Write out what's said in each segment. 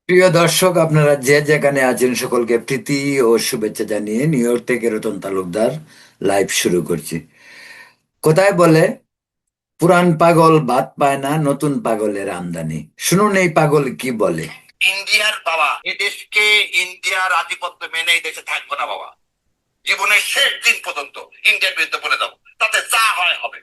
প্রিয় দর্শক, আপনারা যে যেখানে আছেন সকলকে প্রীতি ও শুভেচ্ছা জানিয়ে নিউ ইয়র্ক থেকে রতন তালুকদার লাইভ শুরু করছি। কোথায় বলে, পুরান পাগল ভাত পায় না, নতুন পাগলের আমদানি। শুনুন এই পাগল কি বলে। ইন্ডিয়ার বাবা, এদেশকে ইন্ডিয়ার আধিপত্য মেনে এই দেশে থাকবো না বাবা। জীবনের শেষ দিন পর্যন্ত ইন্ডিয়ার বিরুদ্ধে বলে দেবো, তাতে যা হয় হবে।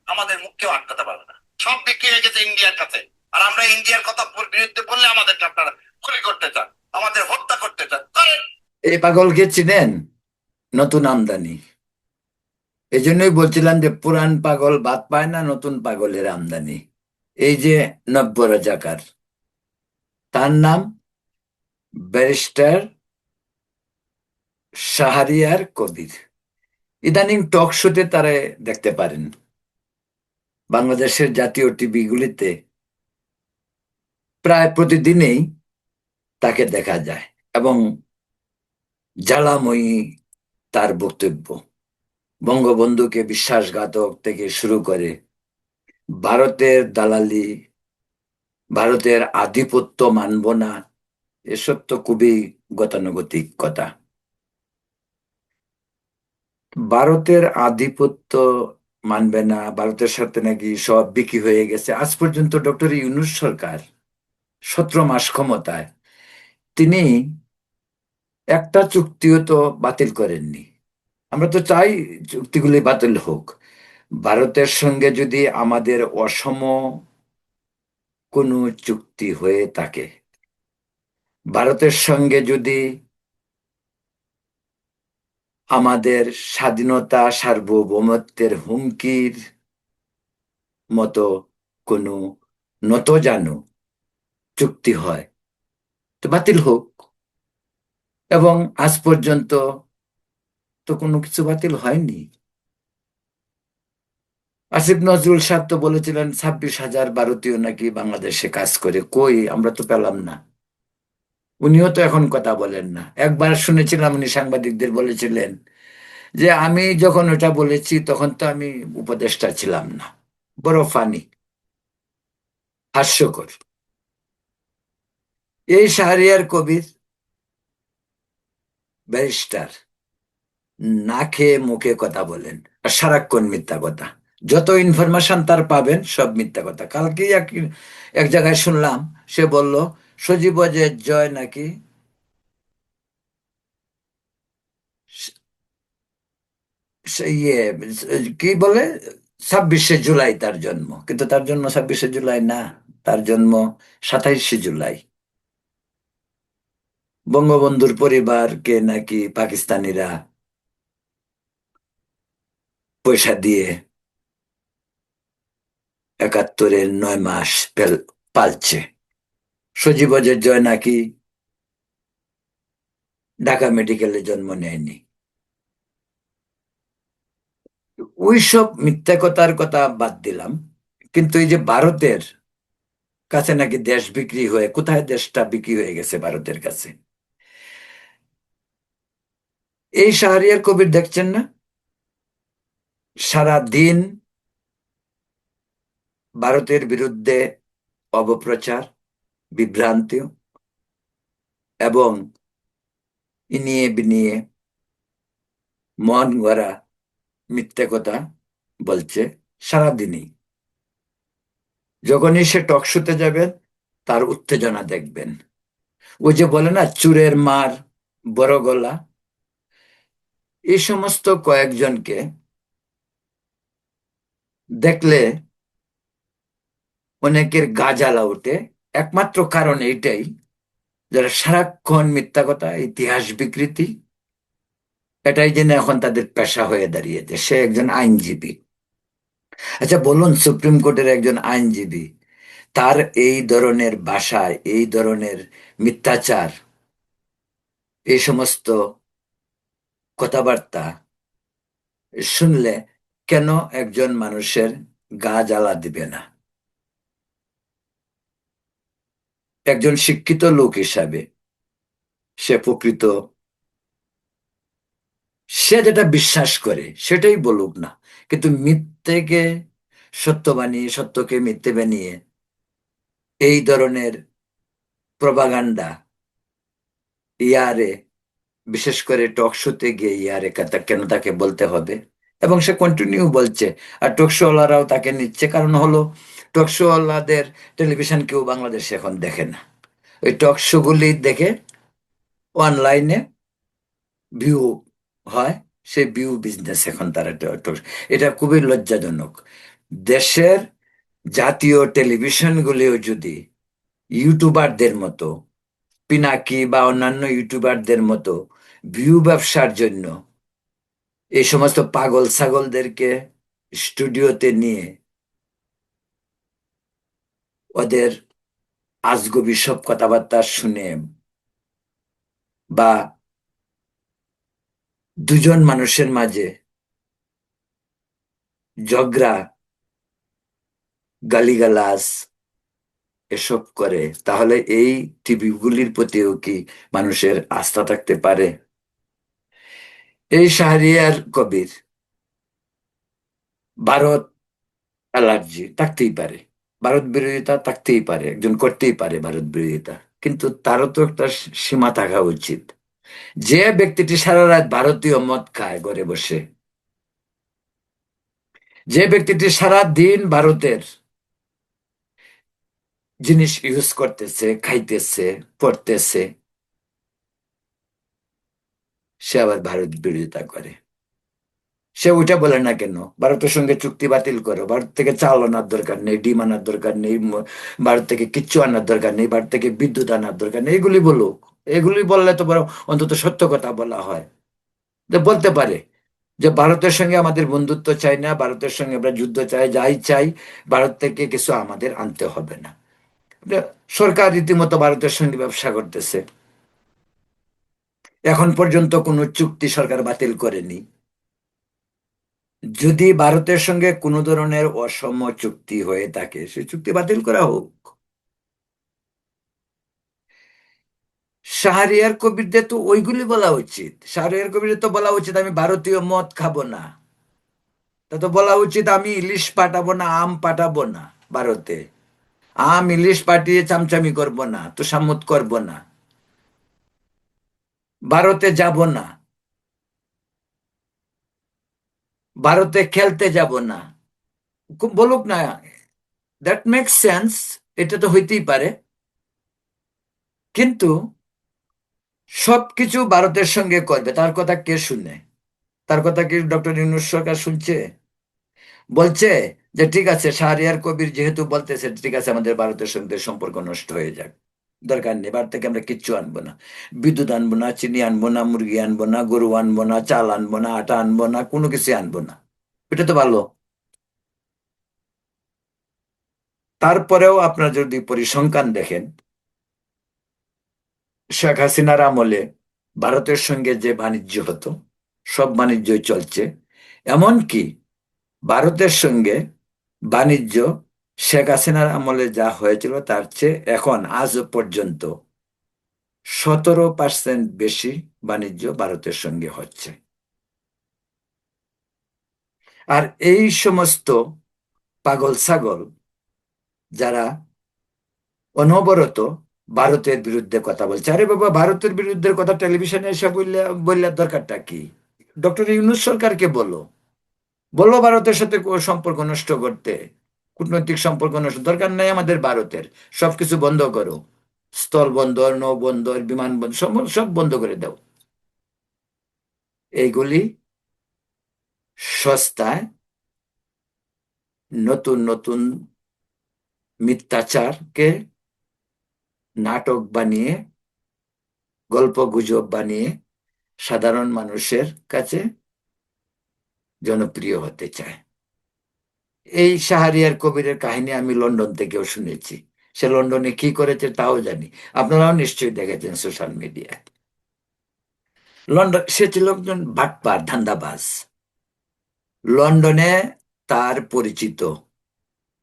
আমাদের মুখ কেউ আটকাতে পারবে না। সব বিক্রি হয়ে গেছে ইন্ডিয়ার কাছে। আর আমরা ইন্ডিয়ার কথা বিরুদ্ধে বললে আমাদেরকে আপনারা গুলি করতে চান, আমাদের হত্যা করতে চান, করেন। এই পাগলকে চিনেন? নতুন আমদানি। এই জন্যই বলছিলাম যে পুরান পাগল ভাত পায় না, নতুন পাগলের আমদানি। এই যে নব্য রাজাকার, তার নাম ব্যারিস্টার শাহরিয়ার কবির। ইদানিং টক শোতে তারা দেখতে পারেন, বাংলাদেশের জাতীয় টিভি গুলিতে প্রায় প্রতিদিনই তাকে দেখা যায়, এবং জ্বালাময়ী তার বক্তব্য। বঙ্গবন্ধুকে বিশ্বাসঘাতক থেকে শুরু করে ভারতের দালালি, ভারতের আধিপত্য মানব না, এসব তো খুবই গতানুগতিক কথা। ভারতের আধিপত্য মানবে না, ভারতের সাথে নাকি সব বিক্রি হয়ে গেছে। আজ পর্যন্ত ডক্টর ইউনূস সরকার 17 মাস ক্ষমতায়, তিনি একটা চুক্তিও তো বাতিল করেননি। আমরা তো চাই চুক্তিগুলি বাতিল হোক। ভারতের সঙ্গে যদি আমাদের অসম কোনো চুক্তি হয়ে থাকে, ভারতের সঙ্গে যদি আমাদের স্বাধীনতা সার্বভৌমত্বের হুমকির মতো কোনো নতজানু চুক্তি হয়, তো বাতিল হোক। এবং আজ পর্যন্ত তো কোনো কিছু বাতিল হয়নি। আসিফ নজরুল সাহেব তো বলেছিলেন 26,000 ভারতীয় নাকি বাংলাদেশে কাজ করে, কই আমরা তো পেলাম না। উনিও তো এখন কথা বলেন না। একবার শুনেছিলাম উনি সাংবাদিকদের বলেছিলেন যে আমি যখন ওটা বলেছি তখন তো আমি উপদেষ্টা ছিলাম না। বড় ফানি, হাস্যকর। এই শাহরিয়ার কবির ব্যারিস্টার না খেয়ে মুখে কথা বলেন, আর সারাক্ষণ মিথ্যা কথা। যত ইনফরমেশন তার পাবেন সব মিথ্যা কথা। কালকেই এক এক জায়গায় শুনলাম, সে বলল সজীব ওয়াজেদ জয় নাকি ইয়ে, কি বলে, 26শে জুলাই তার জন্ম, কিন্তু তার জন্ম 26শে জুলাই না, তার জন্ম 27শে জুলাই। বঙ্গবন্ধুর পরিবারকে নাকি পাকিস্তানিরা পয়সা দিয়ে 71-এর 9 মাস পালছে। সজীব ওয়াজেদ জয় নাকি ঢাকা মেডিকেলে জন্ম নেয়নি। ওইসব মিথ্যা কথার কথা বাদ দিলাম, কিন্তু এই যে ভারতের কাছে নাকি দেশ বিক্রি হয়ে, কোথায় দেশটা বিক্রি হয়ে গেছে ভারতের কাছে। এই শাহরিয়ার কবির দেখছেন না, সারা দিন ভারতের বিরুদ্ধে অপপ্রচার, বিভ্রান্তি এবং ইনিয়ে বিনিয়ে মন গড়া মিথ্যে কথা বলছে সারাদিনই। যখনই সে টক শোতে যাবেন, তার উত্তেজনা দেখবেন। ওই যে বলে না, চুরের মার বড় গলা। এই সমস্ত কয়েকজনকে দেখলে অনেকের গা জ্বালা ওঠে। একমাত্র কারণ এইটাই, যারা সারাক্ষণ মিথ্যা কথা, ইতিহাস বিকৃতি, এটাই যেন এখন তাদের পেশা হয়ে দাঁড়িয়েছে। সে একজন আইনজীবী। আচ্ছা বলুন, সুপ্রিম কোর্টের একজন আইনজীবী, তার এই ধরনের ভাষায়, এই ধরনের মিথ্যাচার, এই সমস্ত কথাবার্তা শুনলে কেন একজন মানুষের গা জ্বালা দিবে না? একজন শিক্ষিত লোক হিসাবে সে প্রকৃত, সে যেটা বিশ্বাস করে সেটাই বলুক না, কিন্তু মিথ্যেকে সত্য বানিয়ে, সত্যকে মিথ্যে বানিয়ে এই ধরনের প্রপাগান্ডা, ইয়ারে, বিশেষ করে টক শোতে গিয়ে ইয়ারে কেন তাকে বলতে হবে, এবং সে কন্টিনিউ বলছে। আর টক শোওয়ালারাও তাকে নিচ্ছে, কারণ হলো টক শোওয়ালাদের টেলিভিশন কেউ বাংলাদেশে এখন দেখে না। ওই টক শোগুলি দেখে অনলাইনে ভিউ হয়, সেই ভিউ বিজনেস এখন তারা এটা খুবই লজ্জাজনক। দেশের জাতীয় টেলিভিশনগুলিও যদি ইউটিউবারদের মতো, পিনাকি বা অন্যান্য ইউটিউবারদের মতো ভিউ ব্যবসার জন্য এই সমস্ত পাগল ছাগলদেরকে স্টুডিওতে নিয়ে ওদের আজগুবি সব কথাবার্তা শুনে, বা দুজন মানুষের মাঝে ঝগড়া, গালিগালাজ এসব করে, তাহলে এই টিভিগুলির প্রতিও কি মানুষের আস্থা থাকতে পারে? এই শাহরিয়ার কবির ভারত অ্যালার্জি থাকতেই পারে, ভারত বিরোধিতা থাকতেই পারে, একজন করতেই পারে ভারত বিরোধিতা, কিন্তু তারও তো একটা সীমা থাকা উচিত। যে ব্যক্তিটি সারা রাত ভারতীয় মদ খায় ঘরে বসে, যে ব্যক্তিটি সারা দিন ভারতের জিনিস ইউজ করতেছে, খাইতেছে, পড়তেছে, সে আবার ভারত বিরোধিতা করে। সে ওইটা বলে না কেন ভারতের সঙ্গে চুক্তি বাতিল করো, ভারত থেকে চাল আনার দরকার নেই, ডিম আনার দরকার নেই, ভারত থেকে কিচ্ছু আনার দরকার নেই, ভারত থেকে বিদ্যুৎ আনার দরকার নেই, এগুলি বলুক। এগুলি বললে তো বড় অন্তত সত্য কথা বলা হয়। যে বলতে পারে যে ভারতের সঙ্গে আমাদের বন্ধুত্ব চাই না, ভারতের সঙ্গে আমরা যুদ্ধ চাই, যাই চাই, ভারত থেকে কিছু আমাদের আনতে হবে না। এটা সরকার রীতিমতো ভারতের সঙ্গে ব্যবসা করতেছে, এখন পর্যন্ত কোনো চুক্তি সরকার বাতিল করেনি। যদি ভারতের সঙ্গে কোনো ধরনের অসম চুক্তি হয়ে থাকে, সে চুক্তি বাতিল করা হোক। শাহরিয়ার কবিরদের তো ওইগুলি বলা উচিত। শাহরিয়ার কবির তো বলা উচিত আমি ভারতীয় মদ খাবো না। তা তো বলা উচিত আমি ইলিশ পাঠাবো না, আম পাঠাবো না ভারতে, আম ইলিশ পাঠিয়ে চামচামি করব না, তোষামোদ করব না, ভারতে যাব না, ভারতে খেলতে যাব না। খুব বলুক না, দ্যাট মেক সেন্স, এটা তো হইতেই পারে। কিন্তু সবকিছু ভারতের সঙ্গে করবে, তার কথা কে শুনে? তার কথা কি ডক্টর ইউনূস সরকার শুনছে? বলছে যে ঠিক আছে, শাহরিয়ার কবির যেহেতু বলতেছে, ঠিক আছে আমাদের ভারতের সঙ্গে সম্পর্ক নষ্ট হয়ে যাক, দরকার নেই, ভারত থেকে আমরা কিচ্ছু আনবো না, বিদ্যুৎ আনবো না, চিনি আনবো না, মুরগি আনবো না, গরু আনবো না, চাল আনবো না, আটা আনবো না, কোনো কিছু আনবো না। এটা তো ভালো। তারপরেও আপনারা যদি পরিসংখ্যান দেখেন, শেখ হাসিনার আমলে ভারতের সঙ্গে যে বাণিজ্য হতো, সব বাণিজ্যই চলছে। এমনকি ভারতের সঙ্গে বাণিজ্য শেখ হাসিনার আমলে যা হয়েছিল তার চেয়ে এখন আজ পর্যন্ত 17% বেশি বাণিজ্য ভারতের সঙ্গে হচ্ছে। আর এই সমস্ত পাগল ছাগল যারা অনবরত ভারতের বিরুদ্ধে কথা বলছে, আরে বাবা, ভারতের বিরুদ্ধে কথা টেলিভিশনে এসে বললে বললে দরকারটা কি? ডক্টর ইউনূস সরকারকে বলো, বলো ভারতের সাথে সম্পর্ক নষ্ট করতে, কূটনৈতিক সম্পর্ক নষ্ট দরকার নাই আমাদের ভারতের, সবকিছু বন্ধ করো, স্থল বন্দর, নৌ বন্দর, বিমান বন্দর সব সব বন্ধ করে দাও। এইগুলি সস্তায় নতুন নতুন মিথ্যাচারকে নাটক বানিয়ে, গল্প গুজব বানিয়ে সাধারণ মানুষের কাছে জনপ্রিয় হতে চায়। এই শাহরিয়ার কবিরের কাহিনী আমি লন্ডন থেকেও শুনেছি। সে লন্ডনে কি করেছে তাও জানি, আপনারাও নিশ্চয়ই দেখেছেন সোশ্যাল মিডিয়ায়। লন্ডন, সে ছিল একজন বাটপার, ধান্দাবাজ। লন্ডনে তার পরিচিত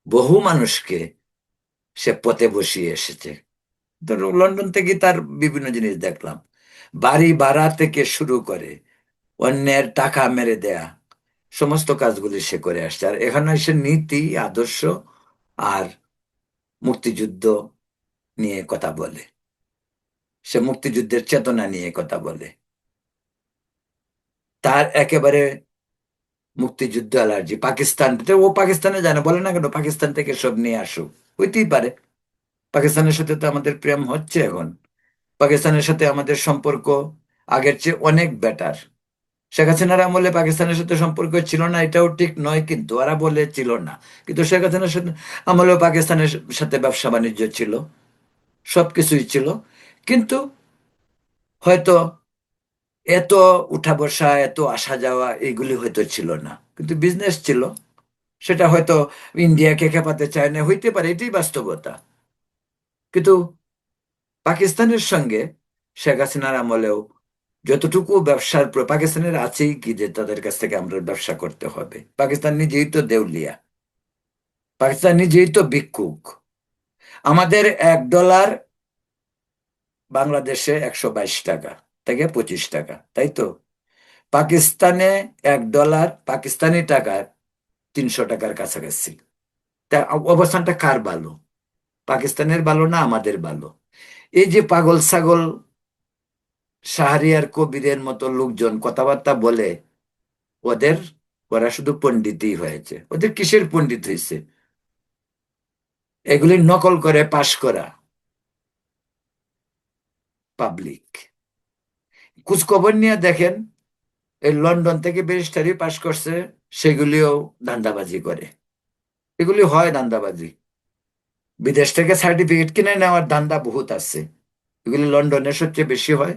বহু মানুষকে সে পথে বসিয়ে এসেছে। তো লন্ডন থেকে তার বিভিন্ন জিনিস দেখলাম, বাড়ি ভাড়া থেকে শুরু করে অন্যের টাকা মেরে দেয়া, সমস্ত কাজগুলি সে করে আসছে। আর এখানে সে নীতি, আদর্শ আর মুক্তিযুদ্ধ নিয়ে কথা বলে। সে মুক্তিযুদ্ধের চেতনা নিয়ে কথা বলে। তার একেবারে মুক্তিযুদ্ধ অ্যালার্জি। পাকিস্তান, তো ও পাকিস্তানে যায় না, বলে না কেন পাকিস্তান থেকে সব নিয়ে আসুক, হইতেই পারে। পাকিস্তানের সাথে তো আমাদের প্রেম হচ্ছে এখন। পাকিস্তানের সাথে আমাদের সম্পর্ক আগের চেয়ে অনেক বেটার। শেখ হাসিনার আমলে পাকিস্তানের সাথে সম্পর্ক ছিল না এটাও ঠিক নয়, কিন্তু ওরা বলে ছিল না, কিন্তু শেখ হাসিনার সাথে আমলেও পাকিস্তানের সাথে ব্যবসা বাণিজ্য ছিল, সবকিছুই ছিল। কিন্তু হয়তো এত উঠা বসা, এত আসা যাওয়া এগুলি হয়তো ছিল না, কিন্তু বিজনেস ছিল। সেটা হয়তো ইন্ডিয়াকে খেপাতে চায় না, হইতে পারে, এটাই বাস্তবতা। কিন্তু পাকিস্তানের সঙ্গে শেখ হাসিনার আমলেও যতটুকু ব্যবসার পাকিস্তানের আছেই কি যে তাদের কাছ থেকে আমরা ব্যবসা করতে হবে? পাকিস্তান নিজেই তো দেউলিয়া, পাকিস্তান নিজেই তো ভিক্ষুক। আমাদের $1 বাংলাদেশে 122 টাকা থেকে 25 টাকা, তাই তো? পাকিস্তানে $1 পাকিস্তানি টাকার 300 টাকার কাছাকাছি। তা অবস্থানটা কার ভালো? পাকিস্তানের ভালো না আমাদের ভালো? এই যে পাগল ছাগল শাহরিয়ার কবিরের মতো লোকজন কথাবার্তা বলে, ওদের, ওরা শুধু পণ্ডিতই হয়েছে। ওদের কিসের পণ্ডিত হয়েছে? এগুলি নকল করে পাশ করা পাবলিক। খোঁজ খবর নিয়ে দেখেন, এই লন্ডন থেকে ব্যারিস্টারি পাশ করছে, সেগুলিও ধান্দাবাজি করে। এগুলি হয় ধান্দাবাজি। বিদেশ থেকে সার্টিফিকেট কিনে নেওয়ার ধান্দা বহুত আছে, এগুলি লন্ডনে সবচেয়ে বেশি হয়।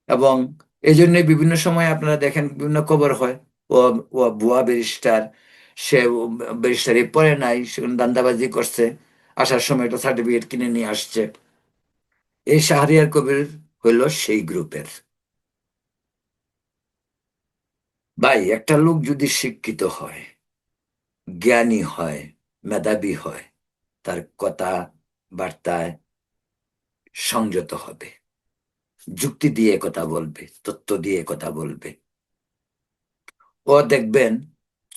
এবং এই জন্য বিভিন্ন সময় আপনারা দেখেন বিভিন্ন খবর হয়, ও ও ভুয়া ব্যারিস্টার, সে ব্যারিস্টারি পড়ে নাই, সে দান্দাবাজি করছে, আসার সময় একটা সার্টিফিকেট কিনে নিয়ে আসছে। এই শাহরিয়ার কবির হইল সেই গ্রুপের। ভাই, একটা লোক যদি শিক্ষিত হয়, জ্ঞানী হয়, মেধাবী হয়, তার কথা বার্তায় সংযত হবে, যুক্তি দিয়ে কথা বলবে, তথ্য দিয়ে কথা বলবে। ও দেখবেন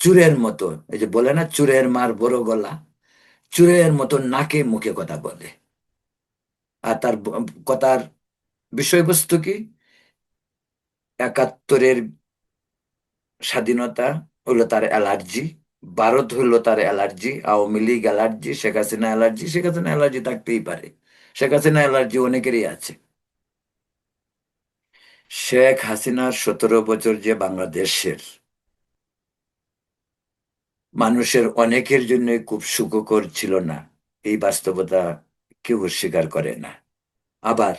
চুরের মতো, এই যে বলে না চুরের মার বড় গলা, চুরের মতো নাকে মুখে কথা বলে। আর তার কথার বিষয়বস্তু কি? 71-এর স্বাধীনতা হলো তার অ্যালার্জি, ভারত হলো তার allergy, Awami League allergy, Sheikh Hasina allergy. Sheikh Hasina allergy থাকতেই পারে, শেখ হাসিনা অ্যালার্জি অনেকেরই আছে। শেখ হাসিনার 17 বছর যে বাংলাদেশের মানুষের অনেকের জন্য খুব সুখকর ছিল না, এই বাস্তবতা কেউ অস্বীকার করে না। আবার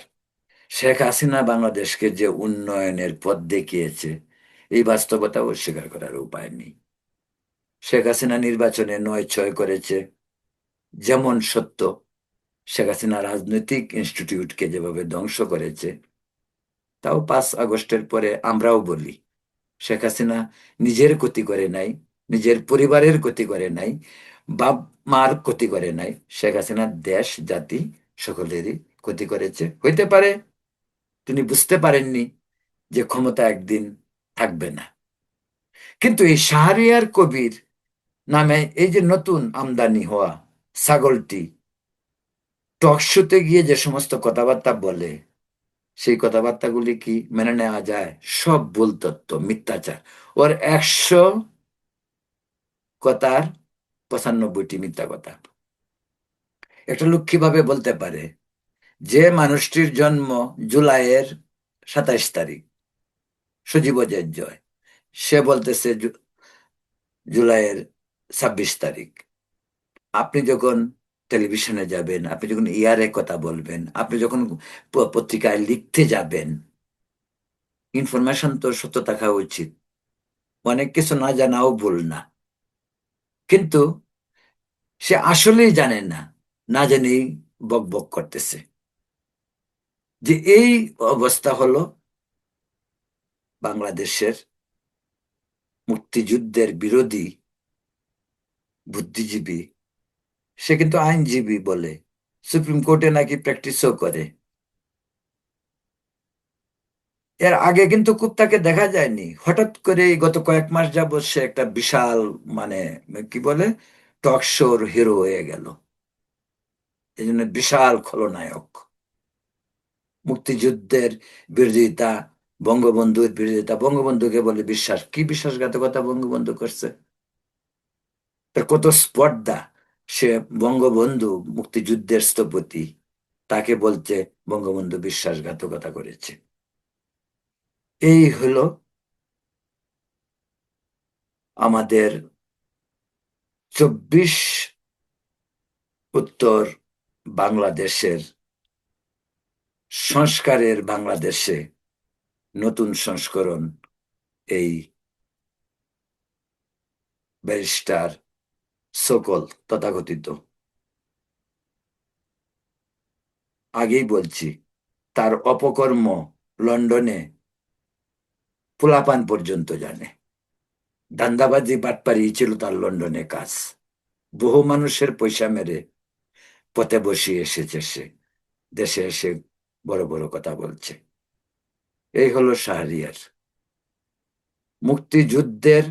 শেখ হাসিনা বাংলাদেশকে যে উন্নয়নের পথ দেখিয়েছে, এই বাস্তবতা অস্বীকার করার উপায় নেই। শেখ হাসিনা নির্বাচনে 9-6 করেছে, যেমন সত্য। শেখ হাসিনা রাজনৈতিক ইনস্টিটিউটকে যেভাবে ধ্বংস করেছে, তাও 5 আগস্টের পরে আমরাও বলি, শেখ হাসিনা নিজের ক্ষতি করে নাই, নিজের পরিবারের ক্ষতি করে নাই, বাপ মার ক্ষতি করে নাই। শেখ হাসিনা দেশ জাতি সকলেরই ক্ষতি করেছে। হইতে পারে তিনি বুঝতে পারেননি যে ক্ষমতা একদিন থাকবে না। কিন্তু এই শাহরিয়ার কবির নামে এই যে নতুন আমদানি হওয়া ছাগলটি টক শোতে গিয়ে যে সমস্ত কথাবার্তা বলে, সেই কথাবার্তাগুলি কি মেনে নেওয়া যায়? সব ভুল তথ্য, মিথ্যাচার। ওর 100 কথার 95টি মিথ্যা কথা। একটা লোক কিভাবে বলতে পারে যে মানুষটির জন্ম জুলাইয়ের 27 তারিখ, সজীব জয়, সে বলতেছে জুলাইয়ের 26 তারিখ। আপনি যখন টেলিভিশনে যাবেন, আপনি যখন ইয়ারে কথা বলবেন, আপনি যখন পত্রিকায় লিখতে যাবেন, ইনফরমেশন তো সত্য থাকা উচিত। অনেক কিছু না জানাও ভুল না, কিন্তু সে আসলেই জানে না, না জেনেই বক বক করতেছে। যে এই অবস্থা হলো বাংলাদেশের মুক্তিযুদ্ধের বিরোধী বুদ্ধিজীবী, সে কিন্তু আইনজীবী বলে, সুপ্রিম কোর্টে নাকি প্র্যাকটিসও করে। এর আগে কিন্তু খুব তাকে দেখা যায়নি, হঠাৎ করে এই গত কয়েক মাস যাবৎ সে একটা বিশাল, মানে কি বলে, টক শোর হিরো হয়ে গেল। এই জন্য বিশাল খলনায়ক। মুক্তিযুদ্ধের বিরোধিতা, বঙ্গবন্ধুর বিরোধিতা, বঙ্গবন্ধুকে বলে বিশ্বাস, কি বিশ্বাসঘাতকতা বঙ্গবন্ধু করছে? তার কত স্পর্ধা! সে বঙ্গবন্ধু মুক্তিযুদ্ধের স্থপতি, তাকে বলছে বঙ্গবন্ধু বিশ্বাসঘাতকতা করেছে। এই হলো আমাদের 24 উত্তর বাংলাদেশের সংস্কারের বাংলাদেশে নতুন সংস্করণ, এই ব্যারিস্টার সকল তথাকথিত, আগেই বলছি, তার অপকর্ম লন্ডনে পোলাপান পর্যন্ত জানে। ধান্দাবাজি বাটপারি ছিল তার লন্ডনে কাজ। বহু মানুষের পয়সা মেরে পথে বসিয়ে এসেছে সে, দেশে এসে বড় বড় কথা বলছে। এই হলো শাহরিয়ার। মুক্তিযুদ্ধের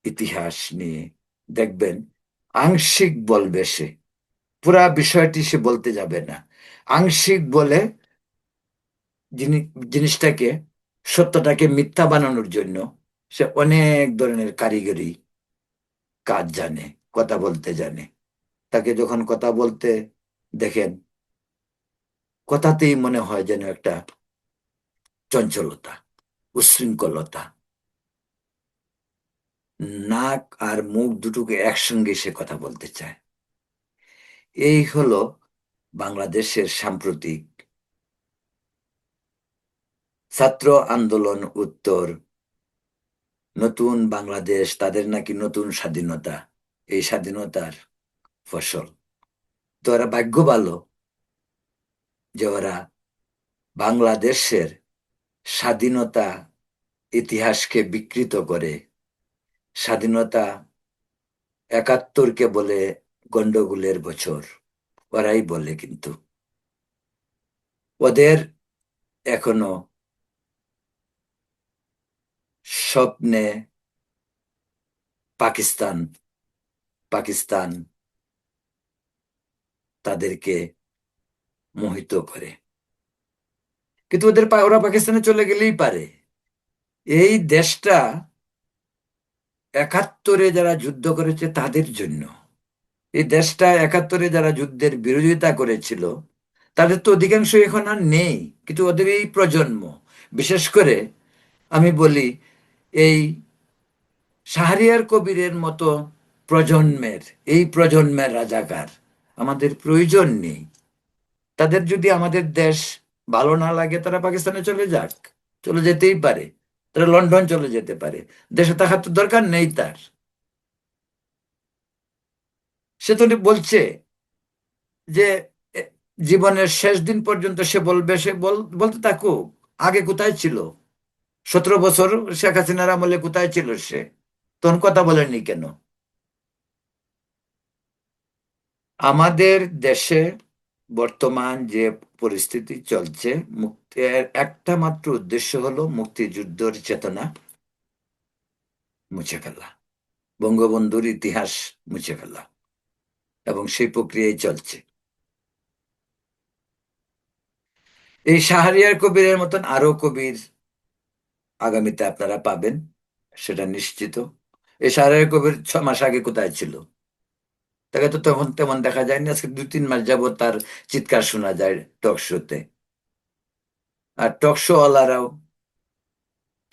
ইতিহাস নিয়ে দেখবেন আংশিক বলবে সে, পুরা বিষয়টি সে বলতে যাবে না। আংশিক বলে জিনিসটাকে, সত্যটাকে মিথ্যা বানানোর জন্য সে অনেক ধরনের কারিগরি কাজ জানে, কথা বলতে জানে। তাকে যখন কথা বলতে দেখেন, কথাতেই মনে হয় যেন একটা চঞ্চলতা, উচ্ছৃঙ্খলতা। নাক আর মুখ দুটোকে একসঙ্গে সে কথা বলতে চায়। এই হলো বাংলাদেশের সাম্প্রতিক ছাত্র আন্দোলন উত্তর, নতুন বাংলাদেশ, তাদের নাকি নতুন স্বাধীনতা, এই স্বাধীনতার ফসল। তো ওরা ভাগ্য ভালো যে ওরা বাংলাদেশের স্বাধীনতা ইতিহাসকে বিকৃত করে, স্বাধীনতা 71কে বলে গন্ডগোলের বছর, ওরাই বলে, কিন্তু ওদের এখনো স্বপ্নে পাকিস্তান, পাকিস্তান তাদেরকে মোহিত করে। কিন্তু ওরা পাকিস্তানে চলে গেলেই পারে। এই দেশটা 71-এ যারা যুদ্ধ করেছে তাদের জন্য, এই দেশটা 71-এ যারা যুদ্ধের বিরোধিতা করেছিল তাদের তো অধিকাংশ এখন আর নেই, কিন্তু ওদের এই প্রজন্ম, বিশেষ করে আমি বলি এই শাহরিয়ার কবিরের মতো প্রজন্মের, এই প্রজন্মের রাজাকার আমাদের প্রয়োজন নেই। তাদের যদি আমাদের দেশ ভালো না লাগে তারা পাকিস্তানে চলে যাক, চলে যেতেই পারে, তারা লন্ডন চলে যেতে পারে, দেশে থাকার তো দরকার নেই তার। সে তো বলছে যে এ, জীবনের শেষ দিন পর্যন্ত সে বলবে, বলতে থাকুক, আগে কোথায় ছিল? 17 বছর শেখ হাসিনার আমলে কোথায় ছিল সে? তখন কথা বলেনি কেন? আমাদের দেশে বর্তমান যে পরিস্থিতি চলছে, মুক্তির একটা মাত্র উদ্দেশ্য হলো মুক্তিযুদ্ধের চেতনা মুছে ফেলা, বঙ্গবন্ধুর ইতিহাস মুছে ফেলা, এবং সেই প্রক্রিয়ায় চলছে। এই শাহরিয়ার কবিরের মতন আরো কবির আগামীতে আপনারা পাবেন, সেটা নিশ্চিত। এই শাহরিয়ার কবির 6 মাস আগে কোথায় ছিল? তাকে তো তখন তেমন দেখা যায়নি। আজকে 2-3 মাস যাবত তার চিৎকার শোনা যায় টক শোতে। আর টক শো ওয়ালারাও,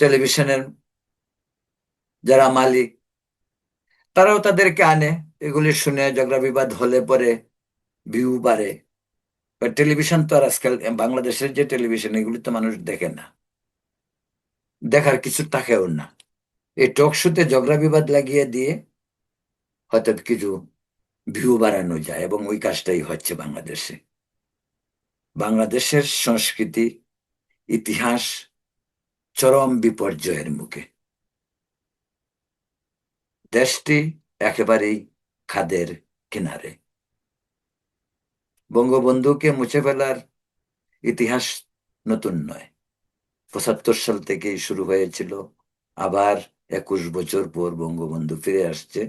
টেলিভিশনের যারা মালিক, তারাও তাদেরকে আনে, এগুলি শুনে ঝগড়া বিবাদ হলে পরে ভিউ বাড়ে। টেলিভিশন তো আর আজকাল, বাংলাদেশের যে টেলিভিশন, এগুলি তো মানুষ দেখে না, দেখার কিছু তাকেও না। এই টক শোতে ঝগড়া বিবাদ লাগিয়ে দিয়ে হয়তো কিছু ভিউ বাড়ানো যায়, এবং ওই কাজটাই হচ্ছে বাংলাদেশে। বাংলাদেশের সংস্কৃতি ইতিহাস চরম বিপর্যয়ের মুখে। দেশটি একেবারেই খাদের কিনারে। বঙ্গবন্ধুকে মুছে ফেলার ইতিহাস নতুন নয়, 75 সাল থেকেই শুরু হয়েছিল। আবার 21 বছর পর বঙ্গবন্ধু ফিরে আসছে।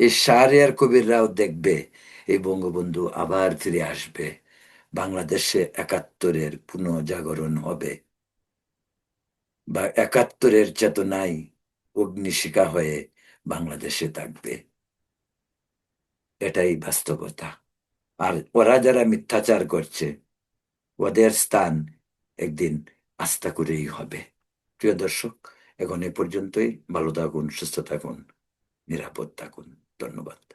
এই শাহরিয়ার কবিররাও দেখবে এই বঙ্গবন্ধু আবার ফিরে আসবে, বাংলাদেশে একাত্তরের পুনঃজাগরণ হবে, বা একাত্তরের চেতনায় অগ্নিশিখা হয়ে বাংলাদেশে থাকবে। এটাই বাস্তবতা। আর ওরা যারা মিথ্যাচার করছে, ওদের স্থান একদিন আস্থা করেই হবে। প্রিয় দর্শক, এখন এ পর্যন্তই। ভালো থাকুন, সুস্থ থাকুন, নিরাপদ থাকুন। ধন্যবাদ।